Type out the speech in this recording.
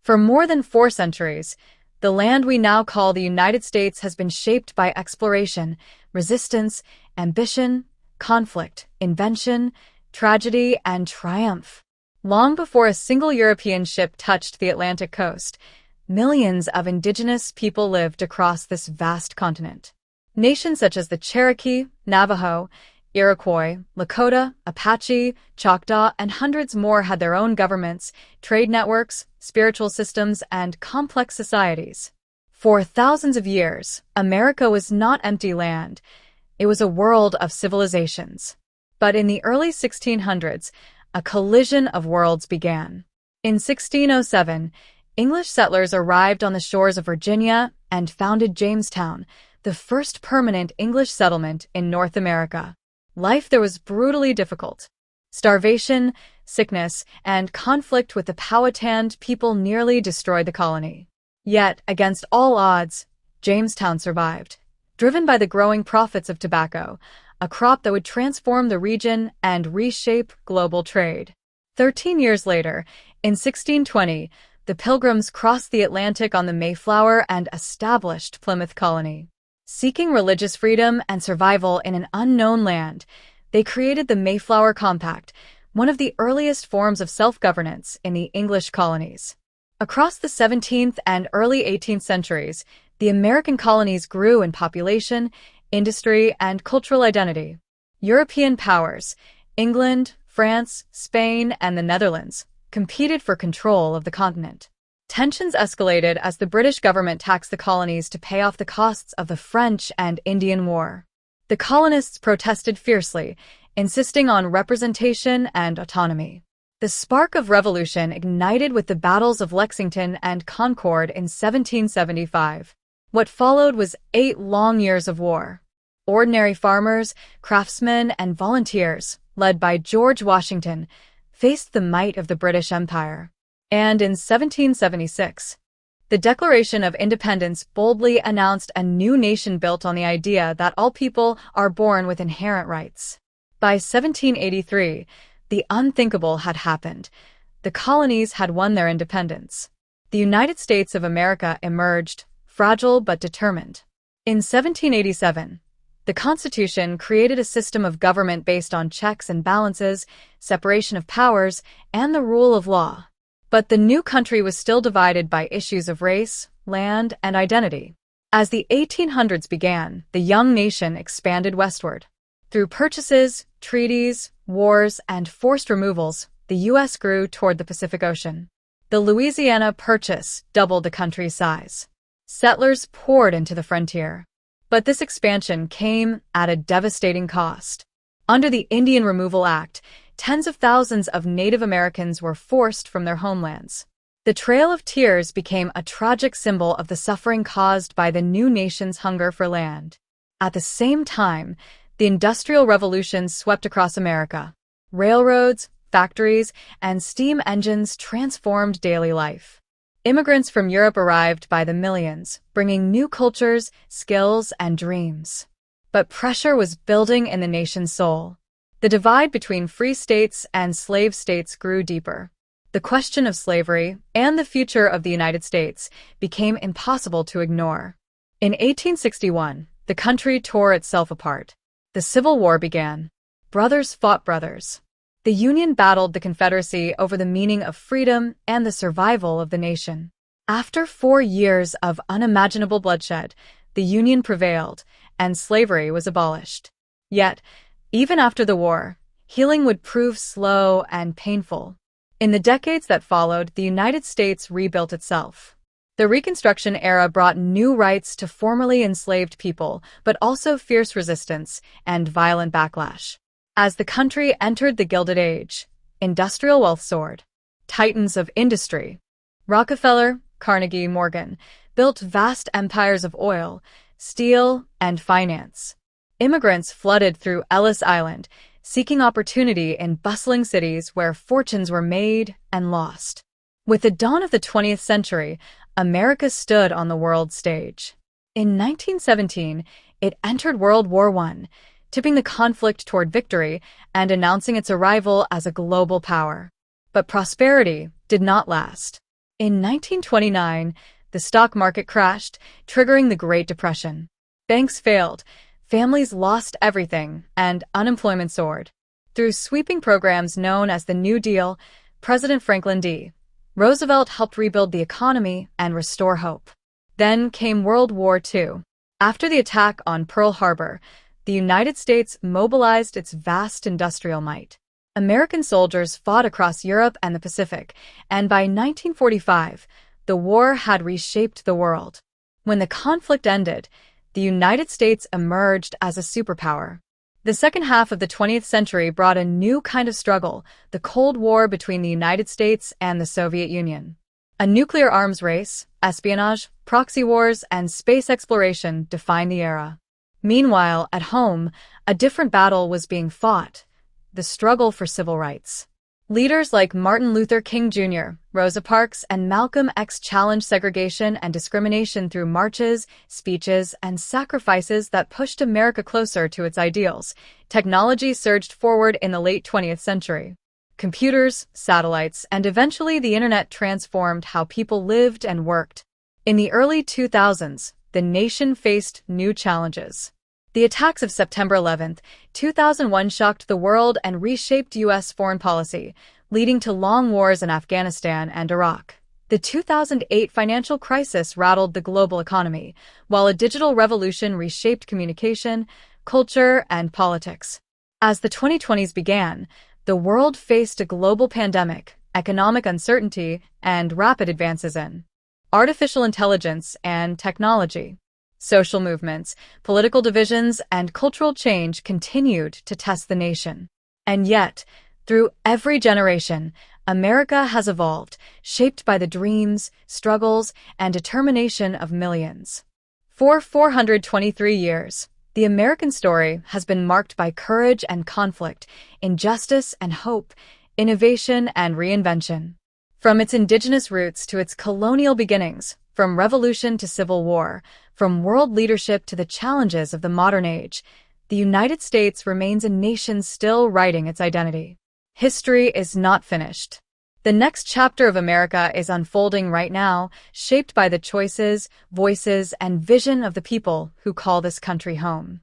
For more than 4 centuries, the land we now call the United States has been shaped by exploration, resistance, ambition, conflict, invention, tragedy, and triumph. Long before a single European ship touched the Atlantic coast, millions of indigenous people lived across this vast continent. Nations such as the Cherokee, Navajo, Iroquois, Lakota, Apache, Choctaw, and hundreds more had their own governments, trade networks, spiritual systems, and complex societies. For thousands of years, America was not empty land. It was a world of civilizations. But in the early 1600s, a collision of worlds began. In 1607, English settlers arrived on the shores of Virginia and founded Jamestown, the first permanent English settlement in North America. Life there was brutally difficult. Starvation, sickness, and conflict with the Powhatan people nearly destroyed the colony. Yet, against all odds, Jamestown survived, driven by the growing profits of tobacco, a crop that would transform the region and reshape global trade. 13 years later, in 1620, the Pilgrims crossed the Atlantic on the Mayflower and established Plymouth colony. Seeking religious freedom and survival in an unknown land, they created the Mayflower Compact, one of the earliest forms of self-governance in the English colonies. Across the 17th and early 18th centuries, the American colonies grew in population, industry, and cultural identity. European powers, England, France, Spain, and the Netherlands, competed for control of the continent. Tensions escalated as the British government taxed the colonies to pay off the costs of the French and Indian War. The colonists protested fiercely, insisting on representation and autonomy. The spark of revolution ignited with the battles of Lexington and Concord in 1775. What followed was 8 long years of war. Ordinary farmers, craftsmen, and volunteers, led by George Washington, faced the might of the British Empire. And in 1776, the Declaration of Independence boldly announced a new nation built on the idea that all people are born with inherent rights. By 1783, the unthinkable had happened. The colonies had won their independence. The United States of America emerged, fragile but determined. In 1787, the Constitution created a system of government based on checks and balances, separation of powers, and the rule of law. But the new country was still divided by issues of race, land, and identity. As the 1800s began, the young nation expanded westward. Through purchases, treaties, wars, and forced removals, the U.S. grew toward the Pacific Ocean. The Louisiana Purchase doubled the country's size. Settlers poured into the frontier. But this expansion came at a devastating cost. Under the Indian Removal Act, tens of thousands of Native Americans were forced from their homelands. The Trail of Tears became a tragic symbol of the suffering caused by the new nation's hunger for land. At the same time, the Industrial Revolution swept across America. Railroads, factories, and steam engines transformed daily life. Immigrants from Europe arrived by the millions, bringing new cultures, skills, and dreams. But pressure was building in the nation's soul. The divide between free states and slave states grew deeper. The question of slavery and the future of the United States became impossible to ignore. In 1861, the country tore itself apart. The Civil War began. Brothers fought brothers. The Union battled the Confederacy over the meaning of freedom and the survival of the nation. After 4 years of unimaginable bloodshed, the Union prevailed, and slavery was abolished. Yet, even after the war, healing would prove slow and painful. In the decades that followed, the United States rebuilt itself. The Reconstruction era brought new rights to formerly enslaved people, but also fierce resistance and violent backlash. As the country entered the Gilded Age, industrial wealth soared. Titans of industry, Rockefeller, Carnegie, Morgan, built vast empires of oil, steel, and finance. Immigrants flooded through Ellis Island, seeking opportunity in bustling cities where fortunes were made and lost. With the dawn of the 20th century, America stood on the world stage. In 1917, it entered World War I, tipping the conflict toward victory and announcing its arrival as a global power. But prosperity did not last. In 1929, the stock market crashed, triggering the Great Depression. Banks failed, families lost everything, and unemployment soared. Through sweeping programs known as the New Deal, President Franklin D. Roosevelt helped rebuild the economy and restore hope. Then came World War II. After the attack on Pearl Harbor, the United States mobilized its vast industrial might. American soldiers fought across Europe and the Pacific, and by 1945, the war had reshaped the world. When the conflict ended, the United States emerged as a superpower. The second half of the 20th century brought a new kind of struggle, the Cold War between the United States and the Soviet Union. A nuclear arms race, espionage, proxy wars, and space exploration defined the era. Meanwhile, at home, a different battle was being fought: the struggle for civil rights. Leaders like Martin Luther King Jr., Rosa Parks, and Malcolm X challenged segregation and discrimination through marches, speeches, and sacrifices that pushed America closer to its ideals. Technology surged forward in the late 20th century. Computers, satellites, and eventually the internet transformed how people lived and worked. In the early 2000s, the nation faced new challenges. The attacks of September 11, 2001 shocked the world and reshaped U.S. foreign policy, leading to long wars in Afghanistan and Iraq. The 2008 financial crisis rattled the global economy, while a digital revolution reshaped communication, culture, and politics. As the 2020s began, the world faced a global pandemic, economic uncertainty, and rapid advances in artificial intelligence and technology. Social movements, political divisions, and cultural change continued to test the nation. And yet, through every generation, America has evolved, shaped by the dreams, struggles, and determination of millions. For 423 years, the American story has been marked by courage and conflict, injustice and hope, innovation and reinvention. From its indigenous roots to its colonial beginnings, from revolution to civil war, from world leadership to the challenges of the modern age, the United States remains a nation still writing its identity. History is not finished. The next chapter of America is unfolding right now, shaped by the choices, voices, and vision of the people who call this country home.